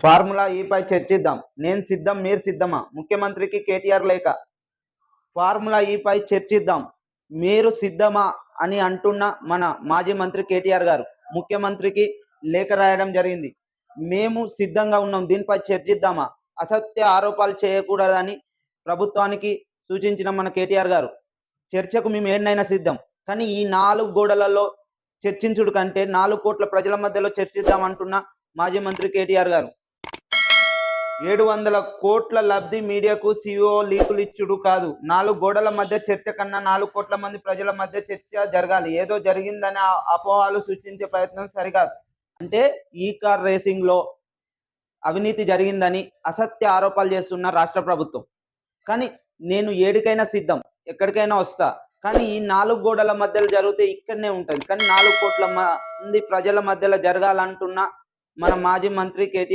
Formula ఈపై చర్చిద్దాం. నేను సిద్ధం, మీరు సిద్ధమా? ముఖ్యమంత్రికి కేటీఆర్ లేఖ. ఫార్ములా ఈపై చర్చిద్దాం, మీరు సిద్ధమా అని అంటున్న మన మాజీ మంత్రి కేటీఆర్ గారు ముఖ్యమంత్రికి లేఖ రాయడం జరిగింది. మేము సిద్ధంగా ఉన్నాం, దీనిపై చర్చిద్దామా? అసత్య ఆరోపణలు చేయకూడదని ప్రభుత్వానికి సూచించిన మన కేటీఆర్ గారు చర్చకు మేము ఏడైనా సిద్ధం, కానీ ఈ 4 గోడలలో చర్చించుడు కంటే 4 కోట్ల ప్రజల మధ్యలో చర్చిద్దామంటున్న మాజీ మంత్రి కేటీఆర్ గారు 700 కోట్ల లబ్ధి మీడియాకు CEO లీకులు ఇచ్చుడు కాదు, 4 గోడల మధ్య చర్చ కన్నా 4 కోట్ల మంది ప్రజల మధ్య చర్చ జరగాలి. ఏదో జరిగిందని అపోహలు సృష్టించే ప్రయత్నం సరికాదు. అంటే ఈ కార్ రేసింగ్ లో అవినీతి జరిగిందని అసత్య ఆరోపణలు చేస్తున్న రాష్ట్ర ప్రభుత్వం. కానీ నేను ఏడికైనా సిద్ధం, ఎక్కడికైనా వస్తా, కానీ ఈ 4 గోడల మధ్యలో జరిగితే ఇక్కడనే ఉంటుంది, కానీ 4 కోట్ల మంది ప్రజల మధ్యలో జరగాలంటున్న మన మాజీ మంత్రి కేటీఆర్